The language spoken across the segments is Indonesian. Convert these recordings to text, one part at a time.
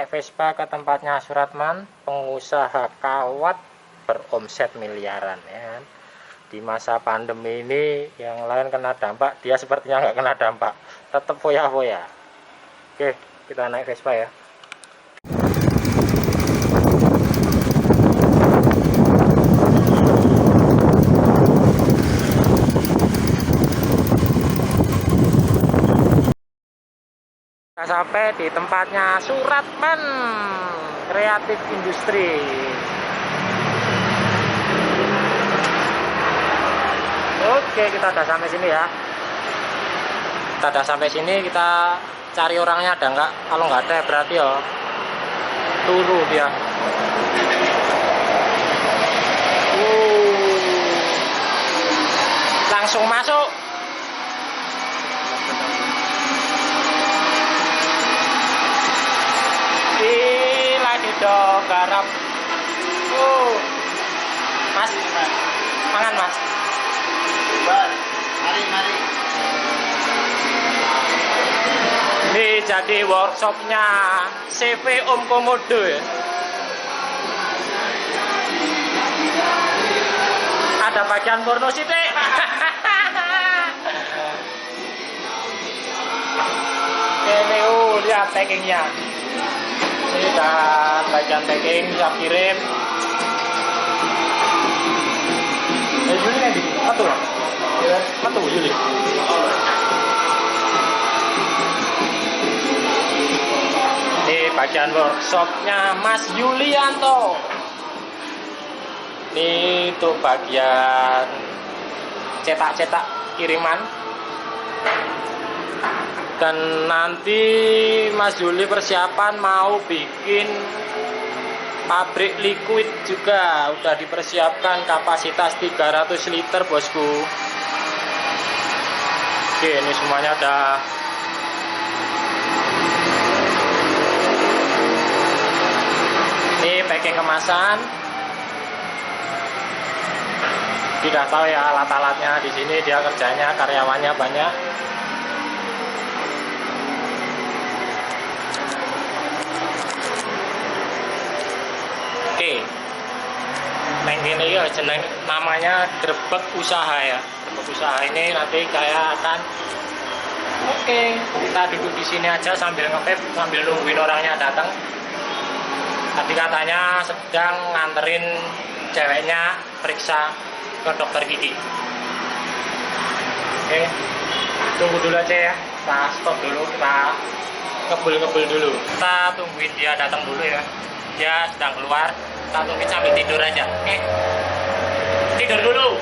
naik Vespa ke tempatnya Suratman, pengusaha kawat beromset miliaran ya kan. Di masa pandemi ini yang lain kena dampak, dia sepertinya nggak kena dampak, tetap foya-foya. Oke, kita naik Vespa ya. Kita sampai di tempatnya Suratman Kreatif Industri. Oke, kita udah sampai sini ya. Kita udah sampai sini, kita cari orangnya ada nggak? Kalau nggak ada berarti ya turu dia. Langsung masuk. Dok garap. Mas, mangan mas. Mari. Ini jadi workshopnya CV Om Komodo ya. Ada bagian porno sithik. Ini lihat packingnya. Ini dan bagian packing siap kirim. Juli nanti, satu lah. Satu Juli. Ini bagian workshopnya Mas Yulianto. Ini untuk bagian cetak-cetak kiriman. Dan nanti Mas Juli persiapan mau bikin pabrik liquid juga, udah dipersiapkan kapasitas 300 liter bosku. Oke, ini semuanya ada. Ini packing kemasan. Tidak tahu ya alat-alatnya di sini, dia kerjanya karyawannya banyak. Oke, neng ini ya jeneng namanya Grebek Usaha ya. Grebek Usaha ini nanti saya akan kita duduk di sini aja sambil nge-vape, sambil nungguin orangnya datang. Tadi katanya sedang nganterin ceweknya periksa ke dokter gigi. Oke, tunggu dulu aja ya. Kita stop dulu, kita ngebul-ngebul dulu. Kita tungguin dia datang dulu ya. Dia sedang keluar, kita tungguin sambil tidur aja. Oke, tidur dulu.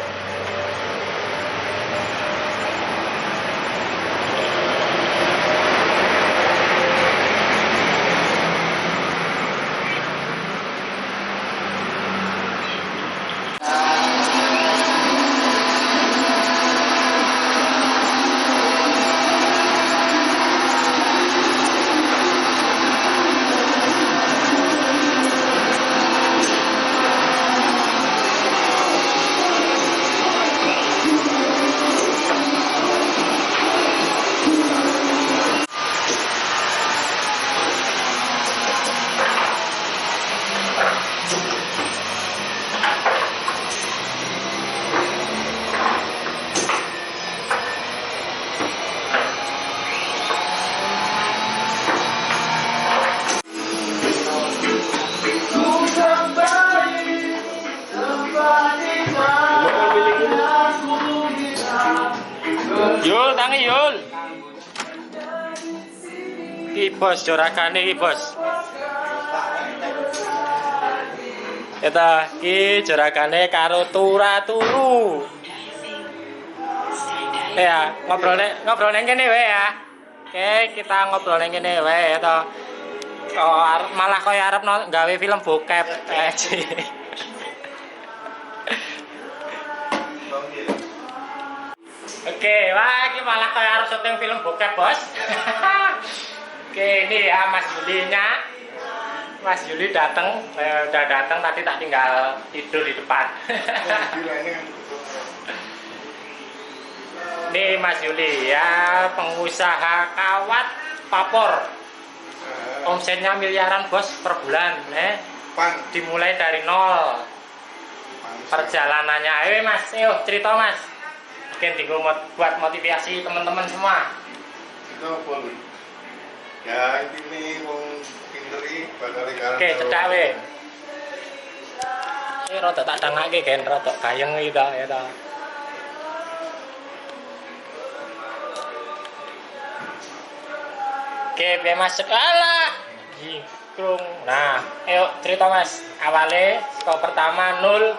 Yul, tangi Yul. Ki bos jorakane ki bos. Eta ki jorakane karo turu. Ya, ngobrol nang kene wae ya. Oke, kita ngobrol nang kene wae to. Malah koyo arep gawe film bokep. Oke, wah ini malah kayak harus syuting film bokep bos. Oke, ini ya Mas Julinya. Mas Juli datang, udah datang tadi tak tinggal tidur di depan. Ini Mas Juli ya, pengusaha kawat papor. omsetnya miliaran bos per bulan, dimulai dari nol. Perjalanannya, ayo mas, ayo cerita mas. Mungkin tinggal buat motivasi teman-teman semua. Itu boleh. Ya ini wong pinteri bakal ikan. Oke, cedak we. Rada tak dangake kan, rada kayeng iki ta ya ta. Oke, piye mas sekolah? Gikrung. Nah, ayo cerita mas. Awalnya skor pertama 0.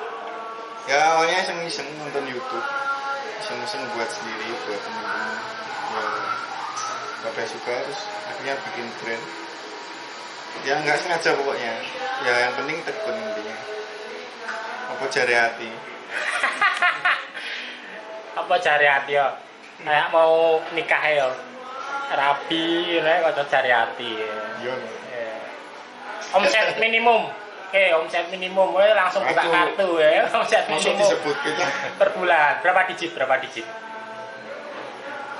Ya awalnya iseng-iseng nonton YouTube, iseng-iseng buat sendiri buat temen-temen ya pada suka, terus akhirnya bikin brand. Ya nggak sengaja pokoknya, ya yang penting tekun intinya. Apa jari hati? Apa jari hati yo? Kayak mau nikah yo. Rapi, kok cari hati. Iya. Omset minimum. Omset minimum, langsung buka kartu ya. Omset minimum. Disebut gitu. Per bulan. Berapa digit?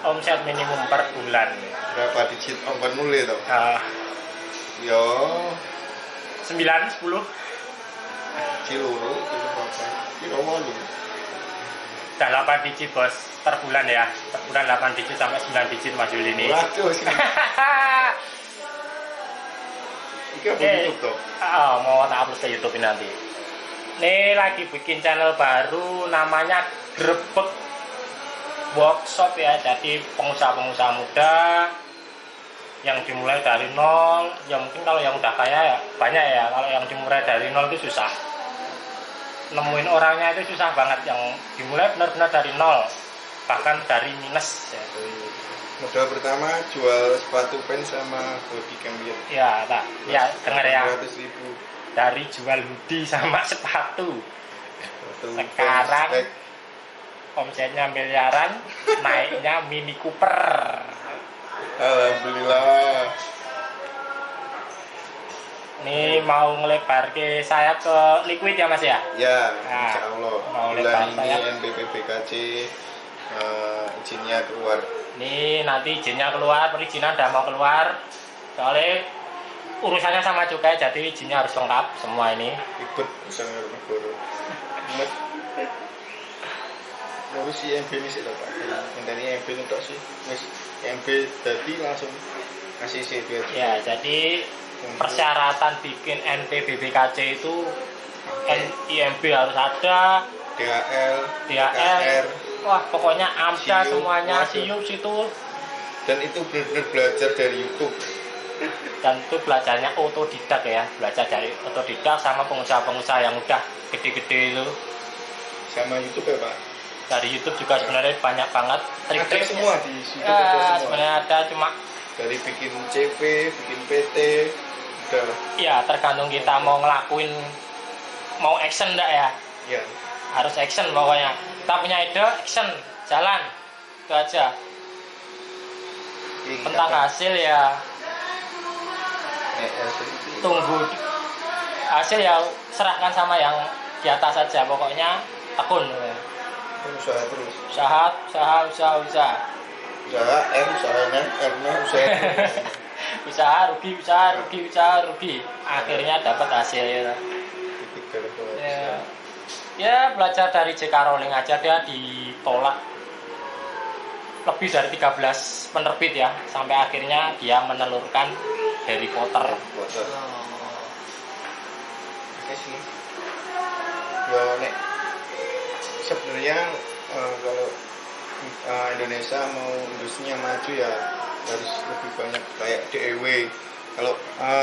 Omset minimum per bulan. Berapa digit? Omset mulai toh? Yo 9, 10. Ciluru, kilo berapa? Kilo 8. Udah 8 digit bos per bulan ya. Per bulan 8 digit sampai 9 digit Mas Juli ini. Waduh sih. Iki apa YouTube toh? Mau tak upload ke YouTube nanti. Ini lagi bikin channel baru namanya Grebek Workshop ya. Jadi pengusaha-pengusaha muda yang dimulai dari nol. Ya mungkin kalau yang udah kaya ya banyak ya. Kalau yang dimulai dari nol itu susah. Nemuin orangnya itu susah banget. Yang dimulai benar-benar dari nol, bahkan dari minus ya. Modal pertama jual sepatu pen sama body cam ya tak ya dengar ya 200.000 dari jual hoodie sama sepatu. Sekarang omsetnya miliaran, naiknya Mini Cooper. Alhamdulillah. Ini mau ngelebar ke saya ke liquid ya mas ya? Ya, nah, insya Allah. Mau lebar ini NBPBKC izinnya keluar. Ini nanti izinnya keluar, perizinan udah mau keluar. Soalnya urusannya sama cukai, jadi izinnya harus lengkap semua ini. Ribet urusan negara. Ngurus IMB ini sih Pak. Ini IMB untuk sih. Wis IMB tadi langsung kasih CV. Ya, jadi persyaratan bikin NPBBKC itu IMB harus ada, DHL, wah pokoknya AMDA semuanya, SIUP situ. Dan itu benar-benar belajar dari YouTube. Dan itu belajarnya otodidak ya, belajar dari otodidak sama pengusaha-pengusaha yang udah gede-gede itu. Sama YouTube ya Pak? Dari YouTube juga sebenarnya banyak banget trik-trik semua di YouTube. Ya, sebenarnya ada, cuma dari bikin CV, bikin PT, udah. Ya tergantung kita mau ngelakuin, mau action enggak ya? Iya. Harus action pokoknya. Kita punya ide, action, jalan, itu aja. Tentang hasil ya tunggu hasil ya, serahkan sama yang di atas saja, pokoknya tekun. Usaha terus. Usaha. Usaha Usaha rugi. Akhirnya dapat hasil ya. Ya belajar dari J.K. Rowling aja, dia ditolak lebih dari 13 penerbit ya, sampai akhirnya dia menelurkan Harry Potter. Oke sih. Ya nek sebenarnya kalau Indonesia mau industrinya maju ya harus lebih banyak kayak DEW. Kalau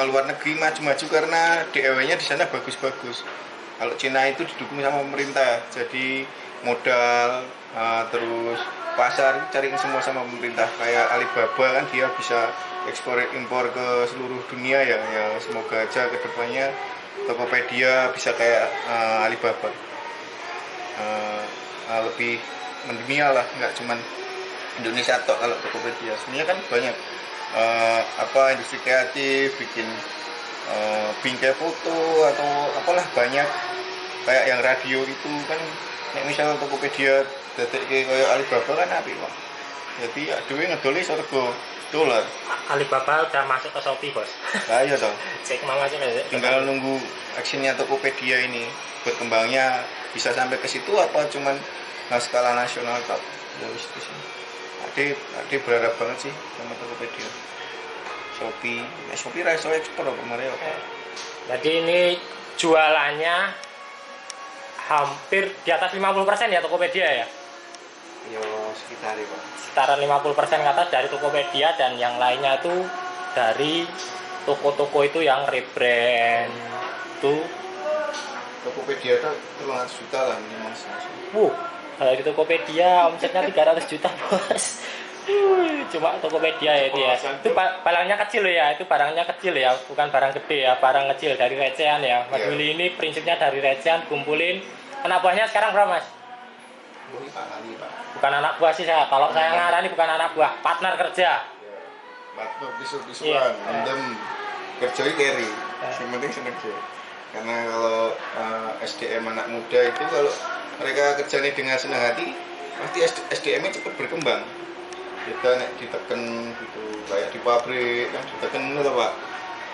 luar negeri maju-maju karena DEW-nya di sana bagus-bagus. Kalau Cina itu didukung sama pemerintah, jadi modal terus pasar cariin semua sama pemerintah. Kayak Alibaba kan dia bisa ekspor impor ke seluruh dunia ya. Ya semoga aja kedepannya Tokopedia bisa kayak Alibaba, lebih mendunia lah, nggak cuman Indonesia tok. Kalau Tokopedia sebenarnya kan banyak industri kreatif, bikin bingkai foto atau apalah, banyak kayak yang radio itu kan. Nek misal Tokopedia detik kayak Alibaba kan apik kok. Jadi duwe ngedoli sorgo. dolar. Alibaba udah masuk ke Shopee, Bos. Nah, iya dong. Cek mama aja kan. Tinggal nunggu aksinya Tokopedia ini berkembangnya bisa sampai ke situ apa cuman skala nasional tak. Ya wis itu sih. Ade berharap banget sih sama Tokopedia. Shopee ra iso ekspor kemarin ya. Jadi ini jualannya hampir di atas 50% ya Tokopedia ya. Yo sekitar itu. Sekitaran 50% ke atas dari Tokopedia, dan yang lainnya itu dari toko-toko itu yang rebrand tuh. Tokopedia tuh 300 juta lah minimal. Kalau di Tokopedia omsetnya 300 juta, Bos. Cuma Tokopedia ya itu ya. Itu barangnya kecil ya, itu barangnya kecil ya, bukan barang gede ya, barang kecil dari recehan ya. Mas Willy ini prinsipnya dari recehan kumpulin. Anak buahnya sekarang berapa, Mas? Bukan anak buah sih saya. Kalau saya ngarani bukan anak buah, partner kerja. Partner bisu-bisuan, mendem kerja carry. Yang penting seneng sih. Karena kalau SDM anak muda itu kalau mereka kerjanya dengan senang hati, pasti SDM-nya cepat berkembang. Kita nek diteken gitu, kayak di pabrik kan diteken lho Pak.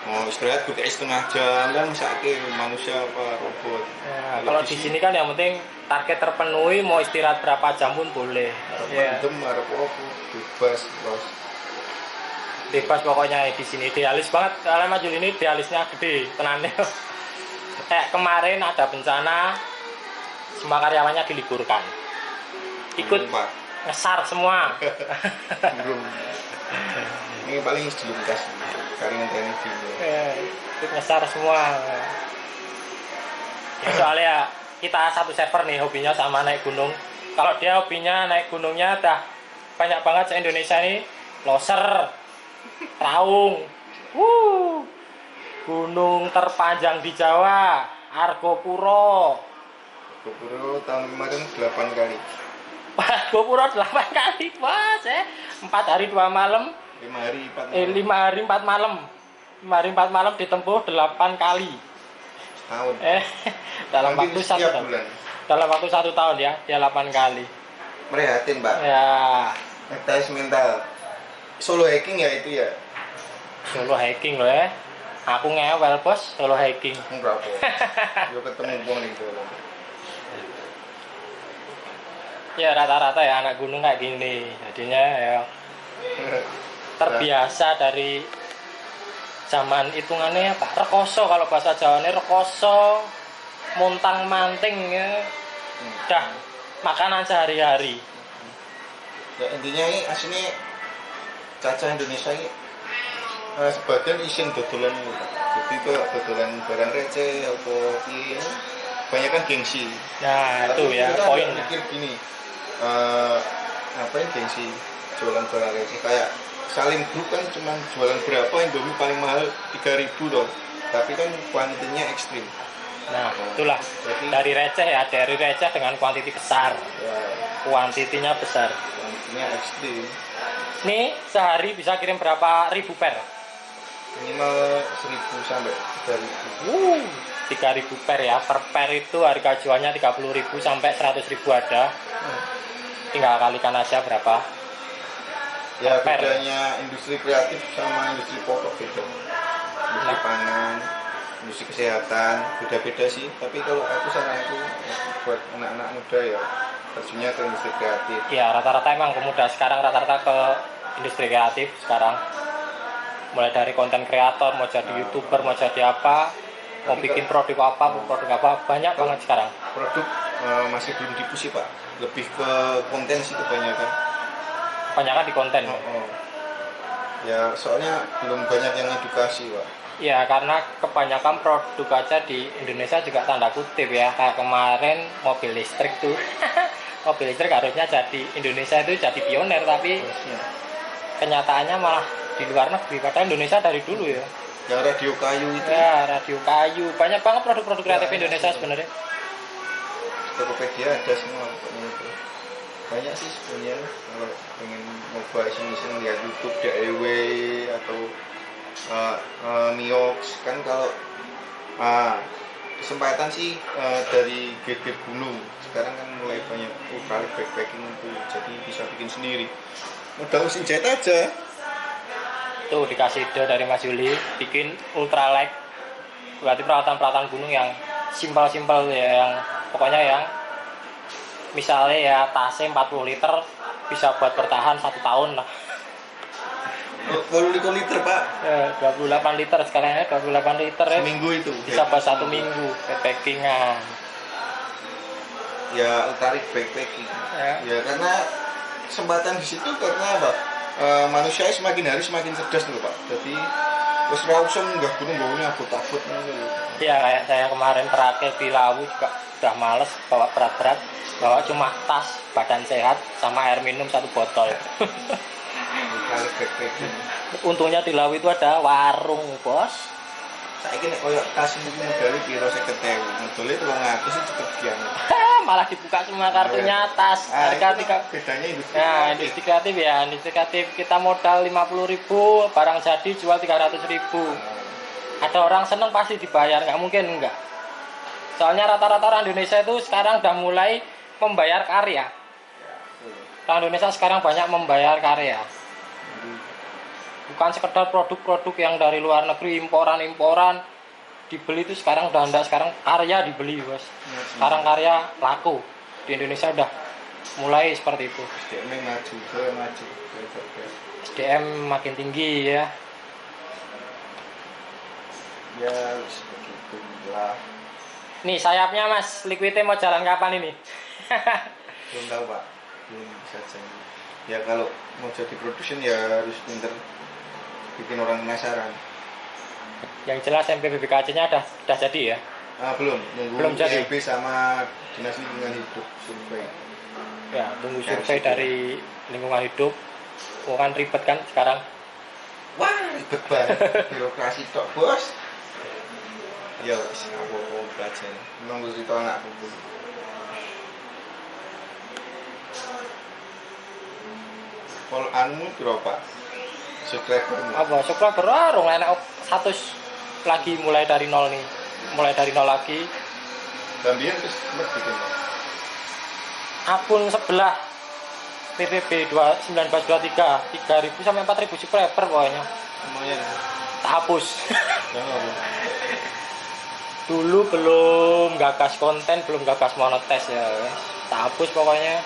Mau istirahat butuh setengah jam kan sakit manusia apa robot. Ya, kalau di sini kan yang penting target terpenuhi, mau istirahat berapa jam pun boleh. Ya. Mendem arep opo bebas bos. Bebas pokoknya di sini idealis banget. Kalau Mas Jul ini idealisnya gede tenane. Kayak kemarin ada bencana, semua karyawannya diliburkan. Ikut ngesar semua. Ini paling dilumkas kalian teknik dulu. Ikut ngesar semua. Ya, soalnya kita satu server nih hobinya sama naik gunung. Kalau dia hobinya naik gunungnya udah banyak banget se-Indonesia ini. Loser, Raung, gunung terpanjang di Jawa, Argopuro. Argopuro tahun kemarin 8 kali. Argopuro 8 kali, Bos. 4 hari 2 malam. 5 hari 4 malam. 5 hari 4 malam. 5 hari 4 malam ditempuh 8 kali. Setahun. Dalam waktu 1 tahun. Dalam waktu 1 tahun ya, dia 8 kali. Prihatin, Pak. Ya. Tes mental. Solo hiking ya itu ya. Solo hiking loh ya. Aku ngewel, Bos, solo hiking. Enggak kok. Yo ketemu wong ning solo. Ya rata-rata ya anak gunung kayak gini. Jadinya ya terbiasa dari zaman hitungannya Pak rekoso, kalau bahasa Jawanya rekoso, montang manting ya. Udah makanan sehari-hari. Ya intinya ini aslinya caca Indonesia ini sebagian isin dodolan itu Pak. Jadi itu dodolan barang receh atau ini banyak kan gengsi. Nah itu ya poin. Pikir gini, ngapain gengsi jualan barang receh, kayak Salim Group kan cuma jualan berapa, Indomie paling mahal 3.000 dong, tapi kan kuantitinya ekstrim. Nah itulah jadi, dari receh ya, dari receh dengan kuantiti besar ya. Kuantitinya besar, kuantitinya ekstrim. Nih sehari bisa kirim berapa ribu per? Minimal 1.000 sampai 3.000. 3.000 per ya, per itu harga jualnya 30.000 sampai 100.000 ada. Tinggal kalikan aja berapa. Ya bedanya industri kreatif sama industri pokok beda. Industri pangan, industri kesehatan beda-beda sih. Tapi kalau aku saranku buat anak-anak muda ya terjunnya ke industri kreatif. Ya rata-rata emang pemuda sekarang rata-rata ke industri kreatif sekarang. Mulai dari konten kreator, mau jadi YouTuber, mau jadi apa, mau bikin produk apa, banyak banget sekarang. Produk masih belum dipush Pak. Lebih ke konten sih kebanyakan. Kebanyakan di konten. Ya soalnya belum banyak yang edukasi Pak. Ya karena kebanyakan produk aja di Indonesia juga tanda kutip ya. Kayak kemarin mobil listrik tuh. Mobil listrik harusnya jadi Indonesia itu jadi pioner, tapi kenyataannya malah di luar negeri. Padahal Indonesia dari dulu ya. Ya radio kayu itu. Ya radio kayu. Banyak banget produk-produk kreatif Indonesia sebenarnya. Tokopedia ada semua itu. Banyak sih sebenarnya kalau pengen nyoba iseng-iseng lihat YouTube DIY atau Miox kan. Kalau kesempatan sih dari gear gunung sekarang kan mulai banyak kali backpacking itu, jadi bisa bikin sendiri, modal mesin jahit aja Tuh dikasih ide dari Mas Yuli bikin ultralight, berarti peralatan gunung yang simpel ya, yang pokoknya yang misalnya ya tasnya 40 liter bisa buat bertahan 1 tahun lah. 20 liter pak. 28 liter sekarang ya, 28 liter ya. Seminggu itu. Bisa buat 1 minggu backpackingan. Ya tarik backpacking. Ya karena kesempatan di situ karena apa? Manusia semakin hari semakin cerdas loh pak. Jadi terus langsung nggak gunung-gunungnya takut Iya kayak saya kemarin terakhir di Lawu juga udah males bawa berat-berat, bawa cuma tas, badan sehat sama air minum 1 botol. Tarik backpacking. Untungnya di Lawu itu ada warung bos. Saya kira koyok tas itu modalnya piro 50.000, modalnya 300 itu cepet banget. Malah dibuka semua kartunya tas harga tiga. Bedanya itu. Nah, industri kreatif ya, industri kreatif kita modal 50.000, barang jadi jual 300.000. Ada orang seneng pasti dibayar, nggak mungkin enggak. Soalnya rata-rata orang Indonesia itu sekarang udah mulai membayar karya. Orang Indonesia sekarang banyak membayar karya. Bukan sekedar produk-produk yang dari luar negeri, imporan dibeli itu sekarang udah enggak, sekarang karya dibeli bos. Sekarang karya laku di Indonesia udah mulai seperti itu. SDM maju. SDM makin tinggi ya. Ya begitu lah. Nih sayapnya mas, liquidnya mau jalan kapan ini? Belum tahu pak, belum bisa janji. Ya kalau mau jadi production ya harus pinter bikin orang penasaran. Yang jelas MPBBKC-nya udah jadi ya? Belum jadi. ILB sama Dinas Lingkungan Hidup survei. Ya, tunggu survei dari lingkungan hidup. Oh, kan ribet kan sekarang? Wah, ribet banget. Birokrasi tok, bos. Ya, aku belajar. Memang harus itu anakku. Kalau anu berapa? Subscriber. Apa? Subscriber baru enak 100 lagi mulai dari nol nih. Mulai dari nol lagi. Gambian terus bikin. Akun sebelah PPB 1923 3.000 sampai 4.000 subscriber pokoknya. Lumayan. Tak hapus. Jangan. Dulu belum gagas konten, belum gagas monetes ya. Tak hapus pokoknya.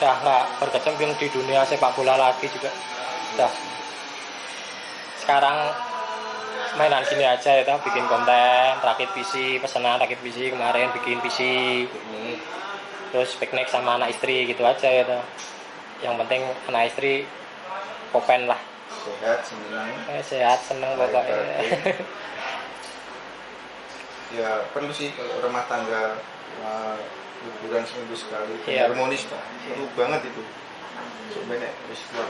Udah nggak berkecimpung di dunia sepak bola lagi juga. Udah. Sekarang mainan gini aja ya, bikin konten, rakit PC, pesanan rakit PC kemarin bikin PC, terus piknik sama anak istri gitu aja ya. Yang penting anak istri kopen lah. Sehat seneng pokoknya. Ya perlu sih kalau rumah tangga liburan seminggu sekali. Iya. Harmonis pak, perlu banget itu. Sebenarnya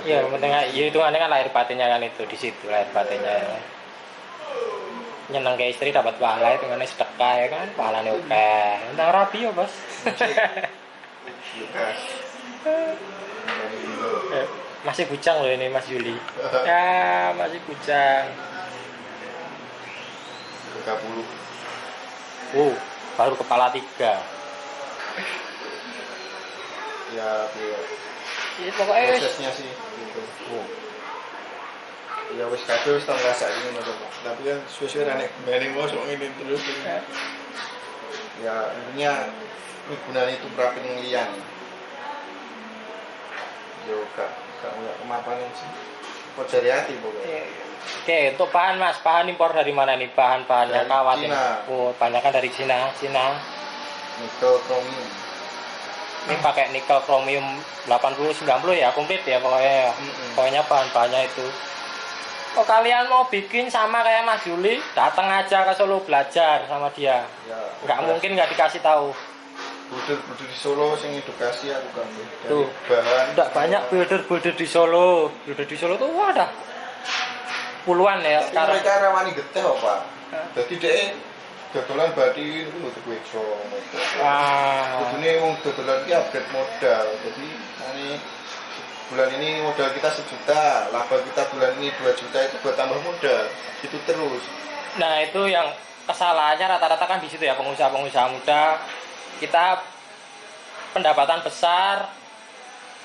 Iya, penting ya hitungannya kan lahir batinnya kan itu di situ lahir batinnya. Ya. Nyeneng ke istri dapat pahala itu kan sedekah ya kan, pahalanya oke. Tentang rapi ya bos. Masih bujang loh ini Mas Yuli. Ya masih bujang. 30. Baru kepala 3. Ya Ya pokoknya prosesnya sih gitu. Ya wis kabeh wis tau ngrasakne ngono Pak. Tapi kan suwe-suwe nek bali mosok ngene terus. Ya intinya gunanya itu perapian liyan. Yo gak kemapanan sih. Kok jari hati pokoknya. Oke, untuk bahan mas, bahan impor dari mana nih? Bahan-bahannya kawat ini? Oh, banyak kan dari Cina. Nikel chromium. Ini pakai nikel chromium 80-90 ya, komplit ya pokoknya. Pokoknya bahan-bahannya itu. Oh kalian mau bikin sama kayak Mas Yuli, datang aja ke Solo belajar sama dia. Ya, nggak mungkin nggak dikasih tahu. Builder di Solo sing edukasi aku kan. Tuh, bahan. Udah banyak builder di Solo. Builder di Solo tuh ada puluhan ya sekarang. Mereka rawani getih Pak. Jadi dia dodolan batin itu untuk wecong. Wah. Kudune wong dodolan iki upgrade modal. Jadi bulan ini modal kita 1 juta, laba kita bulan ini 2 juta itu buat tambah modal. Itu terus. Nah, itu yang kesalahannya rata-rata kan di situ ya, pengusaha-pengusaha muda. Kita pendapatan besar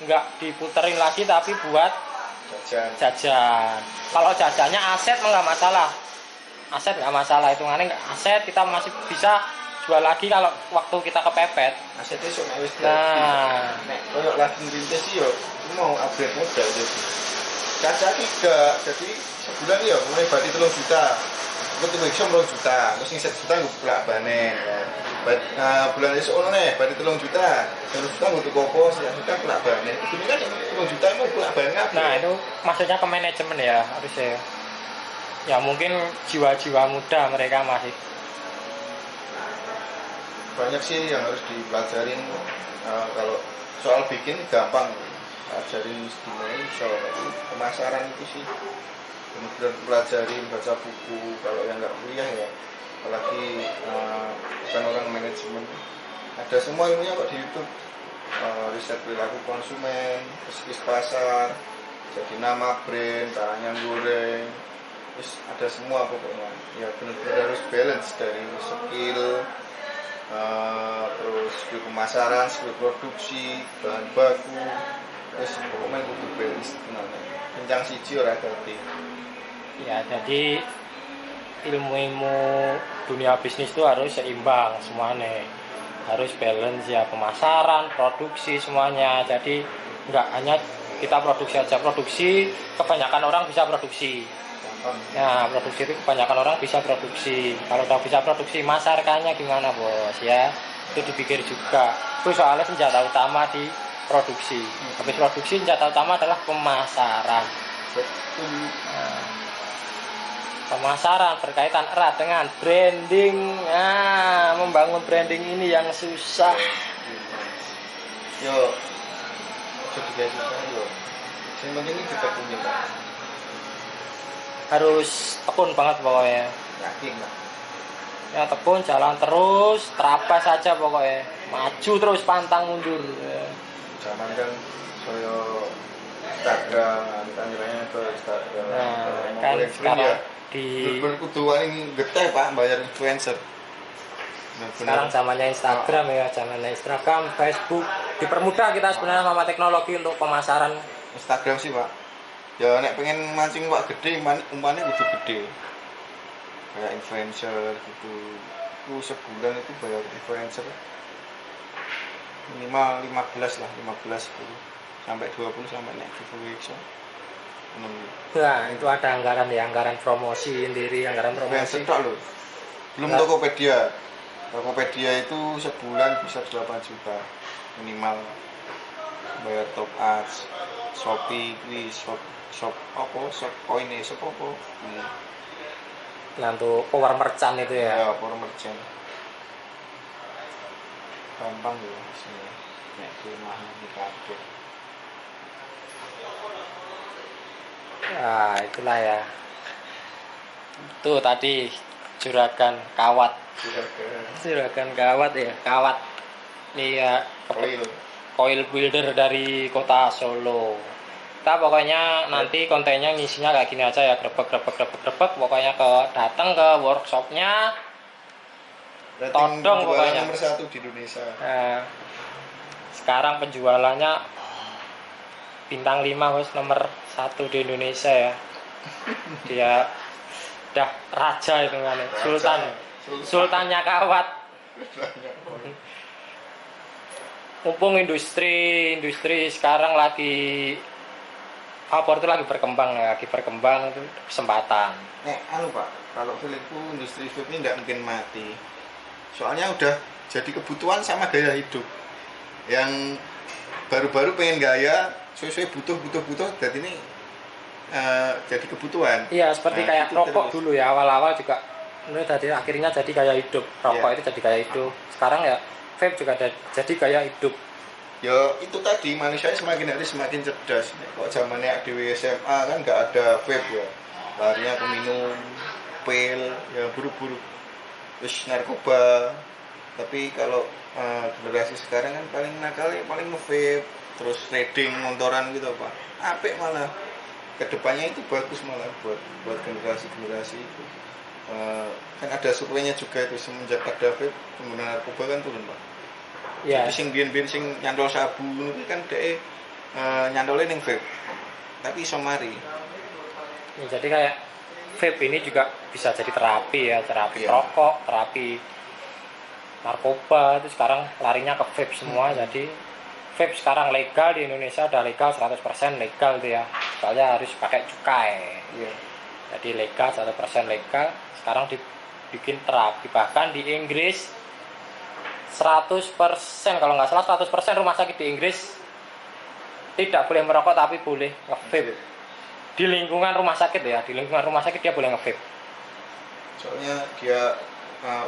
nggak diputerin lagi tapi buat jajan. Kalau jajannya aset mah nggak masalah. Aset nggak masalah, hitungannya nggak aset, kita masih bisa jual lagi kalau waktu kita kepepet. Asetnya sok nek wis Nah, nek koyo lagi ngrintis sih yo mau upgrade modal jadi. Caca tidak, jadi sebulan ya mulai berarti 3 juta. Gue tuh bisa 2 juta, terus yang 1 juta gue pelak banen. Bulan esok ono nih, berarti 3 juta. 3 juta gue tuh kopo, 1 juta pelak banen. Ini kan 3 juta mau pelak banen apa? nah itu maksudnya ke manajemen ya harusnya. Ya mungkin jiwa-jiwa muda mereka masih. Banyak sih yang harus dipelajarin. Kalau soal bikin gampang, ajarin gimana soal pemasaran itu sih. Kemudian pelajarin baca buku. Kalau yang nggak kuliah ya, apalagi bukan orang manajemen, ada semua ilmunya kok di YouTube. Riset perilaku konsumen, riset pasar, jadi nama brand, caranya goreng, terus ada semua pokoknya. Ya benar-benar harus balance dari skill, terus skill pemasaran, skill produksi, bahan baku, terus pokoknya kudu balance tenan. Kencang siji ora ganti. Ya jadi ilmu-ilmu dunia bisnis itu harus seimbang semuanya. Harus balance ya, pemasaran, produksi semuanya. Jadi nggak hanya kita produksi aja, produksi kebanyakan orang bisa produksi. Nah, produksi itu kebanyakan orang bisa produksi. Kalau udah bisa produksi, masarkannya gimana bos ya? Itu dipikir juga. Itu soalnya senjata utama di produksi. Habis produksi senjata utama adalah pemasaran. Nah, pemasaran berkaitan erat dengan branding. Nah, membangun branding ini yang susah. Yo, juga susah yo. Yang penting ini kita punya. Harus tekun banget pokoknya. Yakin lah. Ya tekun, jalan terus, terapes saja pokoknya. Maju terus, pantang mundur. Zaman kan saya Instagram, kan nilainya ke Instagram. Nah, kan sekarang di berkutuan ini geteh pak bayar influencer. sekarang zamannya Instagram ya, zamannya Instagram, Facebook. Dipermudah kita sebenarnya sama teknologi untuk pemasaran. Instagram sih pak. Ya nek pengen mancing pak gede, umpannya kudu gede. Kayak influencer gitu. Itu sebulan itu bayar influencer minimal 15 lah, 15 10 sampai 20 sampai naik giveaway so. Nah, itu ada anggaran ya, anggaran promosi sendiri, anggaran promosi. Loh. Belum Tokopedia. Tokopedia itu sebulan bisa 8 juta minimal. Bayar top ads, Shopee, shop koine, shop apa? Nah, untuk power merchant itu ya. Ya, power merchant. Gampang ya sini. Nek rumahnya di kabeh. Nah, itulah ya. Tuh tadi juragan kawat. Juragan kawat ya, kawat. Ini ya coil builder dari kota Solo. Kita pokoknya nanti kontennya ngisinya kayak gini aja ya, grebek pokoknya datang ke workshopnya. Todong pokoknya. Nomor 1 di Indonesia. Nah, sekarang penjualannya bintang 5 bos, nomor 1 di Indonesia ya. Dia udah raja itu kan, sultannya kawat. Mumpung industri sekarang lagi itu lagi berkembang itu kesempatan. Pak, kalau filmku industri film ini nggak mungkin mati. Soalnya udah jadi kebutuhan sama gaya hidup. Yang baru-baru pengen gaya, sesuai butuh, jadi ini jadi kebutuhan. Iya, seperti kayak rokok terus. Dulu ya, awal-awal juga ini jadi akhirnya jadi gaya hidup. Rokok itu jadi gaya hidup. Sekarang ya vape juga jadi gaya hidup. Ya itu tadi, manusia semakin hari semakin cerdas. Kok zamannya di SMA kan nggak ada vape ya, larinya ke minum pil, ya buru-buru terus narkoba. Tapi kalau generasi sekarang kan paling nakal ya paling nge-vape, terus trading motoran gitu pak. Apik malah kedepannya itu bagus malah buat generasi itu. Kan ada surveinya juga itu, semenjak ada vape penggunaan narkoba kan turun pak. Ya. Jadi sing biyen sing nyantol sabu itu kan dhek nyantolnya ning vape. tapi iso mari. Ya, jadi kayak vape ini juga bisa jadi terapi ya, terapi Iya. rokok, terapi narkoba, itu sekarang larinya ke vape semua. Jadi vape sekarang legal di Indonesia, udah legal 100% legal tuh ya, soalnya harus pakai cukai. Iya. Jadi legal 100% legal, sekarang dibikin terapi. Bahkan di Inggris 100%, kalau nggak salah 100% rumah sakit di Inggris tidak boleh merokok tapi boleh nge-vape. Di lingkungan rumah sakit ya, di lingkungan rumah sakit dia boleh nge-vape. Soalnya dia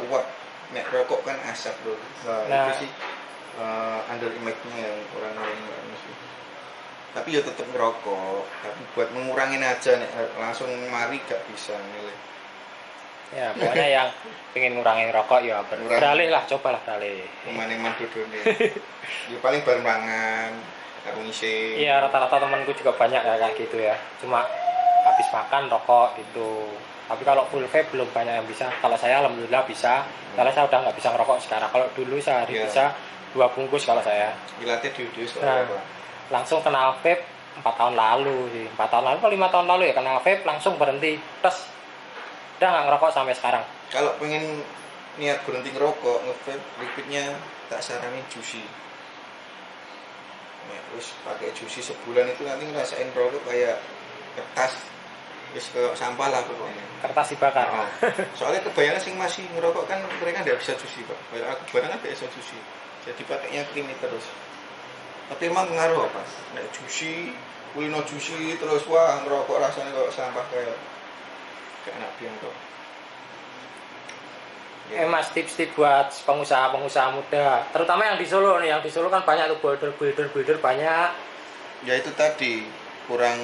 uap, nek rokok kan asap bro. Nah. Itu sih under image-nya yang orang-orang sih. Tapi ya tetap ngerokok, tapi buat mengurangin aja nek langsung mari gak bisa milih. Ya pokoknya yang pengen ngurangin rokok ya beralih lah, cobalah beralih. Maning-maning dudune. Ya paling bareng mangan, karo ngisi. Iya, rata-rata temanku juga banyak ya kayak gitu ya, cuma habis makan rokok gitu. Tapi kalau full vape belum banyak yang bisa. Kalau saya alhamdulillah bisa, karena saya udah nggak bisa ngerokok sekarang. Kalau dulu sehari Iya. bisa 2 bungkus kalau saya. Dilatih diudus Nah, apa. langsung kenal vape 4 tahun lalu sih, 4 tahun lalu atau 5 tahun lalu ya kenal vape, langsung berhenti, terus udah nggak ngerokok sampai sekarang. Kalau pengen niat berhenti ngerokok, nge-vape, liquidnya tak saranin juicy. Nah, terus pakai juicy sebulan itu nanti ngerasain rokok kayak kertas, terus kayak sampah lah pokoknya. Kertas dibakar. Oh. Soalnya kebanyakan sing masih ngerokok kan mereka nggak bisa juicy pak. Kayak aku barang nggak bisa juicy, jadi pakainya creamy terus. Tapi emang pengaruh apa? Nek juicy, kulino juicy terus wah ngerokok rasanya kayak sampah kayak anak biangkok. Mas, tips-tips buat pengusaha-pengusaha muda, terutama yang di Solo nih, yang di Solo kan banyak tuh builder banyak. Ya itu tadi kurang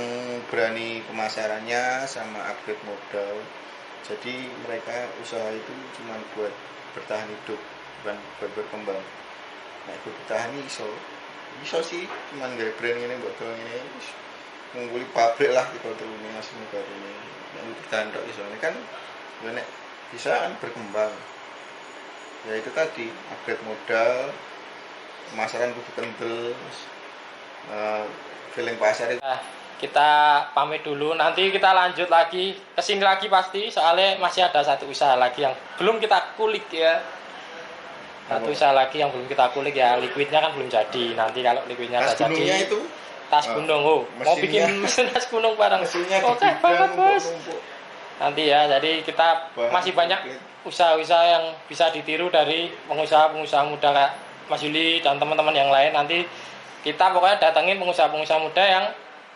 berani pemasarannya sama upgrade modal. Jadi mereka usaha itu cuma buat bertahan hidup, bukan buat berkembang. Nah itu bertahan iso sih, cuman gak brand ini buat doang ini ngumpuli pabrik lah di kota ini masih negara ini. Yang bertahan tok iso ini kan nek bisa kan berkembang. Ya itu tadi upgrade modal, pemasaran kudu kendel, feeling pasar itu. Nah, kita pamit dulu, nanti kita lanjut lagi kesini lagi pasti, soalnya masih ada satu usaha lagi yang belum kita kulik ya. Satu usaha lagi yang belum kita kulik ya, liquidnya kan belum jadi. Nanti kalau liquidnya Tas udah gunungnya jadi, itu tas gunung, mau mesinnya- bikin mesin tas gunung bareng. mesinnya Oke banget bos. numpuk. Nanti ya, jadi kita Bahan masih banyak komplit. usaha-usaha yang bisa ditiru dari pengusaha-pengusaha muda kayak Mas Yuli dan teman-teman yang lain. Nanti kita pokoknya datengin pengusaha-pengusaha muda yang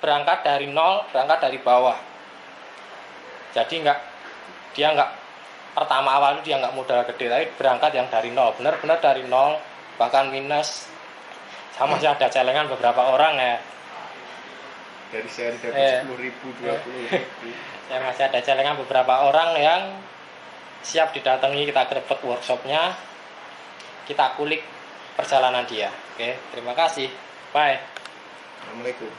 berangkat dari nol, berangkat dari bawah. Jadi dia nggak pertama awal dia nggak modal gede, tapi berangkat yang dari nol, benar-benar dari nol, bahkan minus. Sama masih ada celengan beberapa orang ya. Dari sehari dapat 10.000, 20.000. Yang masih ada celengan beberapa orang yang siap didatangi, kita grebek workshopnya, kita kulik perjalanan dia. Oke, terima kasih, bye. Assalamualaikum.